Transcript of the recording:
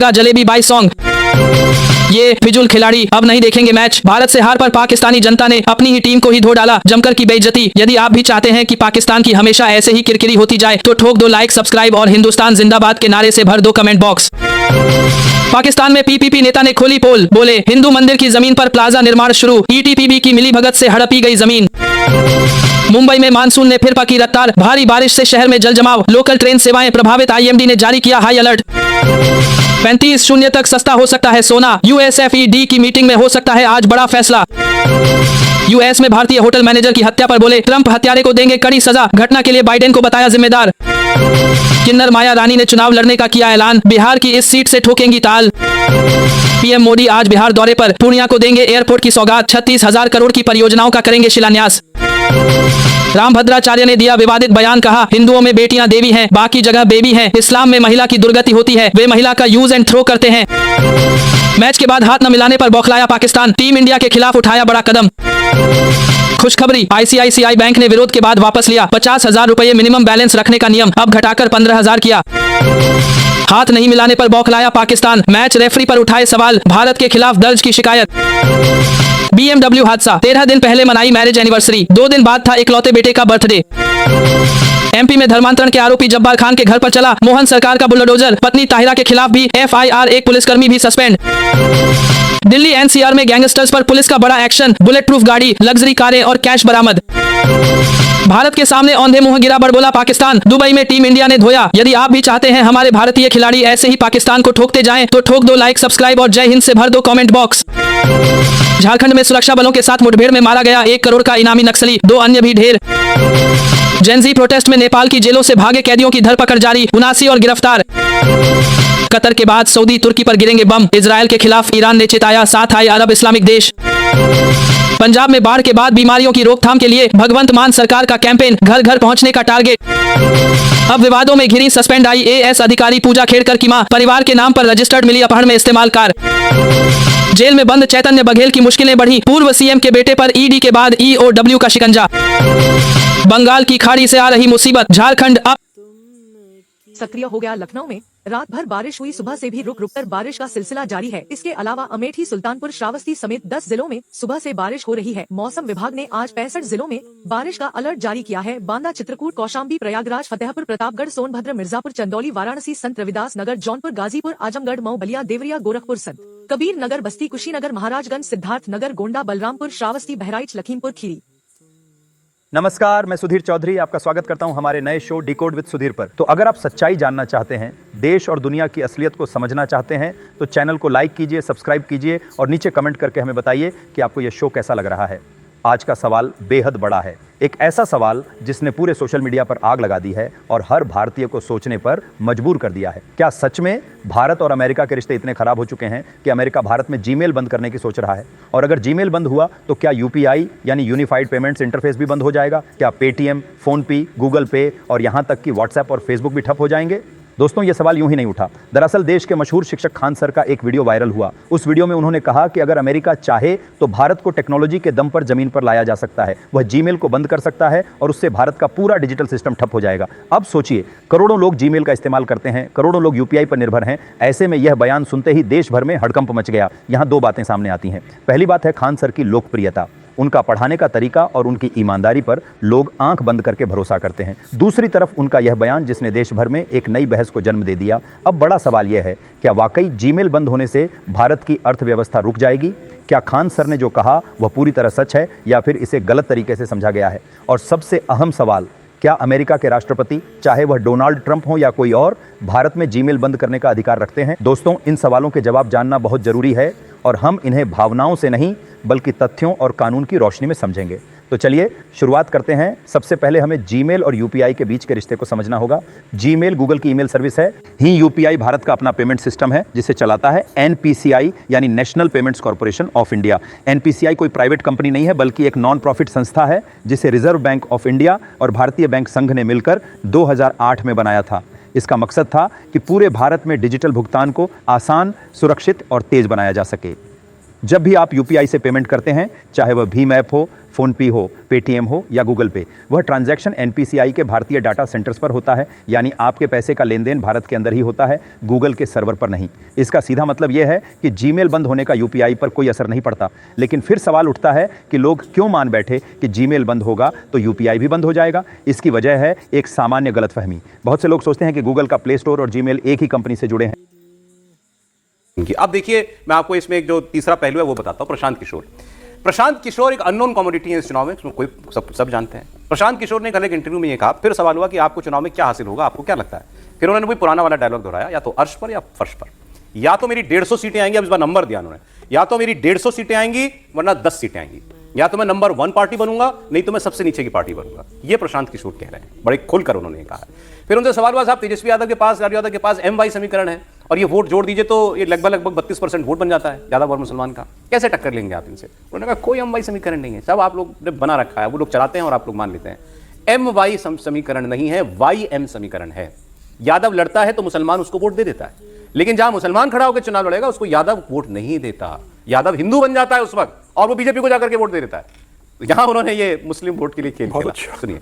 का jalebi by song. ये फिजूल खिलाड़ी अब नहीं देखेंगे मैच। भारत से हार पर पाकिस्तानी जनता ने अपनी ही टीम को ही धो डाला जमकर की बेइज्जती। यदि आप भी चाहते हैं कि पाकिस्तान की हमेशा ऐसे ही किरकिरी होती जाए तो ठोक दो लाइक, सब्सक्राइब और हिंदुस्तान जिंदाबाद के नारे से भर दो कमेंट बॉक्स। पाकिस्तान में पीपीपी नेता ने खोली पोल, बोले हिंदू मंदिर की जमीन पर प्लाजा निर्माण शुरू, ईटीपीबी की मिलीभगत से हड़पी गई जमीन। मुंबई में मानसून ने फिर पकी रफ्तार, भारी बारिश से शहर में जल जमाव, लोकल ट्रेन सेवाएं प्रभावित, आईएमडी ने जारी किया हाई अलर्ट। 35 शून्य तक सस्ता हो सकता है सोना, यूएसएफईडी की मीटिंग में हो सकता है आज बड़ा फैसला। यूएस में भारतीय होटल मैनेजर की हत्या पर बोले ट्रंप हत्यारे को देंगे कड़ी सजा, घटना के लिए बाइडेन को बताया जिम्मेदार। किन्नर माया रानी ने चुनाव लड़ने का किया ऐलान, बिहार की इस सीट से ठोकेंगी ताल। पीएम मोदी आज बिहार दौरे पर, पूर्णिया को देंगे एयरपोर्ट की सौगात, 36,000 करोड़ की परियोजनाओं का करेंगे शिलान्यास। रामभद्राचार्य ने दिया विवादित बयान, कहा हिंदुओं में बेटियां देवी हैं, बाकी जगह बेबी हैं, इस्लाम में महिला की दुर्गति होती है, वे महिला का यूज एंड थ्रो करते हैं। मैच के बाद हाथ न मिलाने पर बौखलाया पाकिस्तान, टीम इंडिया के खिलाफ उठाया बड़ा कदम। खुशखबरी, आईसीआईसीआई बैंक ने विरोध के बाद वापस लिया 50,000 रुपये मिनिमम बैलेंस रखने का नियम, अब घटाकर 15,000 किया। हाथ नहीं मिलाने पर बौखलाया पाकिस्तान, मैच रेफरी पर उठाए सवाल, भारत के खिलाफ दर्ज की शिकायत। BMW हादसा, 13 दिन पहले मनाई मैरिज एनिवर्सरी, 2 दिन बाद था इकलौते बेटे का बर्थडे। एमपी में धर्मांतरण के आरोपी जब्बार खान के घर पर चला मोहन सरकार का बुलडोजर, पत्नी ताहिरा के खिलाफ भी FIR, एक पुलिसकर्मी भी सस्पेंड। दिल्ली NCR में गैंगस्टर्स पर पुलिस का बड़ा एक्शन, बुलेट प्रूफ गाड़ी, लग्जरी कारें और कैश बरामद। भारत के सामने औंधे मुंह गिरा बड़बोला पाकिस्तान, दुबई में टीम इंडिया ने धोया। यदि आप भी चाहते हैं हमारे भारतीय खिलाड़ी ऐसे ही पाकिस्तान को ठोकते जाएं तो ठोक दो लाइक, सब्सक्राइब और जय हिंद से भर दो कमेंट बॉक्स। झारखंड में सुरक्षा बलों के साथ मुठभेड़ में मारा गया 1 करोड़ का इनामी नक्सली, 2 अन्य भी ढेर। जेनजी प्रोटेस्ट में नेपाल की जेलों से भागे कैदियों की धरपकड़ जारी, 79 और गिरफ्तार। कतर के बाद सऊदी तुर्की पर गिरेंगे बम, इजरायल के खिलाफ ईरान ने चिताया, साथ आए अरब इस्लामिक देश। पंजाब में बाढ़ के बाद बीमारियों की रोकथाम के लिए भगवंत मान सरकार का कैंपेन, घर घर पहुंचने का टारगेट। अब विवादों में घिरी सस्पेंड IAS अधिकारी पूजा खेड़कर की मां, परिवार के नाम पर रजिस्टर्ड मिली अपहरण में इस्तेमाल कार। जेल में बंद चैतन्य बघेल की मुश्किलें बढ़ी, पूर्व सीएम के बेटे पर ED के बाद EOW का शिकंजा। बंगाल की खाड़ी से आ रही मुसीबत, झारखंड अब सक्रिय हो गया। लखनऊ में रात भर बारिश हुई, सुबह से भी रुक रुक कर बारिश का सिलसिला जारी है। इसके अलावा अमेठी, सुल्तानपुर, श्रावस्ती समेत 10 जिलों में सुबह से बारिश हो रही है। मौसम विभाग ने आज 65 जिलों में बारिश का अलर्ट जारी किया है। बांदा, चित्रकूट, कौशाम्बी, प्रयागराज, फतेहपुर, प्रतापगढ़, सोनभद्र, मिर्जापुर, चंदौली, वाराणसी, संत रविदास नगर, जौनपुर, गाजीपुर, आजमगढ़, मऊ, बलिया, देवरिया, गोरखपुर, संत कबीर नगर, बस्ती, कुशीनगर, महाराजगंज, सिद्धार्थ नगर, गोंडा, बलरामपुर, श्रावस्ती, बहराइच, लखीमपुर खीरी। नमस्कार, मैं सुधीर चौधरी आपका स्वागत करता हूं हमारे नए शो डिकोड विद सुधीर पर। तो अगर आप सच्चाई जानना चाहते हैं, देश और दुनिया की असलियत को समझना चाहते हैं तो चैनल को लाइक कीजिए, सब्सक्राइब कीजिए और नीचे कमेंट करके हमें बताइए कि आपको यह शो कैसा लग रहा है। आज का सवाल बेहद बड़ा है, एक ऐसा सवाल जिसने पूरे सोशल मीडिया पर आग लगा दी है और हर भारतीय को सोचने पर मजबूर कर दिया है। क्या सच में भारत और अमेरिका के रिश्ते इतने खराब हो चुके हैं कि अमेरिका भारत में जीमेल बंद करने की सोच रहा है? और अगर जीमेल बंद हुआ तो क्या UPI यानी यूनिफाइड पेमेंट्स इंटरफेस भी बंद हो जाएगा? क्या पेटीएम, फोनपे, गूगल पे और यहाँ तक कि व्हाट्सएप और फेसबुक भी ठप हो जाएंगे? दोस्तों, ये सवाल यूं ही नहीं उठा। दरअसल देश के मशहूर शिक्षक खान सर का एक वीडियो वायरल हुआ। उस वीडियो में उन्होंने कहा कि अगर अमेरिका चाहे तो भारत को टेक्नोलॉजी के दम पर जमीन पर लाया जा सकता है, वह जीमेल को बंद कर सकता है और उससे भारत का पूरा डिजिटल सिस्टम ठप हो जाएगा। अब सोचिए, करोड़ों लोग जीमेल का इस्तेमाल करते हैं, करोड़ों लोग UPI पर निर्भर हैं। ऐसे में यह बयान सुनते ही देश भर में हड़कंप मच गया। यहाँ 2 बातें सामने आती हैं। पहली बात है खान सर की लोकप्रियता, उनका पढ़ाने का तरीका और उनकी ईमानदारी पर लोग आंख बंद करके भरोसा करते हैं। दूसरी तरफ उनका यह बयान जिसने देश भर में एक नई बहस को जन्म दे दिया। अब बड़ा सवाल यह है, क्या वाकई जीमेल बंद होने से भारत की अर्थव्यवस्था रुक जाएगी? क्या खान सर ने जो कहा वह पूरी तरह सच है या फिर इसे गलत तरीके से समझा गया है? और सबसे अहम सवाल, क्या अमेरिका के राष्ट्रपति, चाहे वह डोनाल्ड ट्रंप हो या कोई और, भारत में जीमेल बंद करने का अधिकार रखते हैं? दोस्तों, इन सवालों के जवाब जानना बहुत जरूरी है और हम इन्हें भावनाओं से नहीं बल्कि तथ्यों और कानून की रोशनी में समझेंगे। तो चलिए शुरुआत करते हैं। सबसे पहले हमें जीमेल और UPI के बीच के रिश्ते को समझना होगा। जीमेल गूगल की ईमेल सर्विस है, ही UPI भारत का अपना पेमेंट सिस्टम है जिसे चलाता है NPCI यानी national payments corporation of India. NPCI कोई प्राइवेट कंपनी नहीं है बल्कि एक नॉन प्रॉफिट संस्था है जिसे रिजर्व बैंक ऑफ इंडिया और भारतीय बैंक संघ ने मिलकर 2008 में बनाया था। इसका मकसद था कि पूरे भारत में डिजिटल भुगतान को आसान, सुरक्षित और तेज बनाया जा सके। जब भी आप यूपीआई से पेमेंट करते हैं, चाहे वह भीम ऐप हो, फोन पे हो, पेटीएम हो या गूगल पे, वह ट्रांजैक्शन एनपीसीआई के भारतीय डाटा सेंटर्स पर होता है। यानी आपके पैसे का लेन देन भारत के अंदर ही होता है, गूगल के सर्वर पर नहीं। इसका सीधा मतलब यह है कि जीमेल बंद होने का यूपीआई पर कोई असर नहीं पड़ता। लेकिन फिर सवाल उठता है कि लोग क्यों मान बैठे कि जीमेल बंद होगा तो यूपीआई भी बंद हो जाएगा। इसकी वजह है एक सामान्य गलतफहमी। बहुत से लोग सोचते हैं कि गूगल का प्ले स्टोर और जीमेल एक ही कंपनी से जुड़े हैं। अब देखिए, मैं आपको इसमें एक जो तीसरा पहलू है वो बताता हूं। प्रशांत किशोर एक अननोन कमोडिटी है इस चुनाव में, कोई सब जानते हैं। प्रशांत किशोर ने कल एक इंटरव्यू में ये कहा, फिर सवाल हुआ कि आपको चुनाव में क्या हासिल होगा, आपको क्या लगता है। फिर उन्होंने वही पुराना वाला डायलॉग दोहराया, या तो अर्श पर या फर्श पर। या तो मेरी 150 सीटें आएंगी, अब इस बार नंबर दिया उन्होंने, या तो मेरी 150 सीटें आएंगी वरना 10 सीटें आएंगी, या तो मैं नंबर 1 पार्टी बनूंगा, नहीं तो मैं सबसे नीचे की पार्टी बनूंगा। ये प्रशांत किशोर कह रहे हैं, बड़े खुलकर उन्होंने कहा। फिर उनसे सवाल हुआ, साहब तेजस्वी यादव के पास, लालू यादव के पास MY समीकरण है और ये वोट जोड़ दीजिए तो ये लगभग 32% वोट बन जाता है यादव और मुसलमान का, कैसे टक्कर लेंगे आप इनसे। उन्होंने कहा कोई MY समीकरण नहीं है, सब आप लोग ने बना रखा है, वो लोग चलाते हैं और आप लोग मान लेते हैं। MY समीकरण नहीं है, YM समीकरण है। यादव लड़ता है तो मुसलमान उसको वोट दे देता है, लेकिन जहां मुसलमान खड़ा होकर चुनाव लड़ेगा उसको यादव वोट नहीं देता। यादव हिंदू बन जाता है उस वक्त और वो बीजेपी को जाकर के वोट दे देता है। यहां उन्होंने ये मुस्लिम वोट के लिए खेल खेला। सुनिए।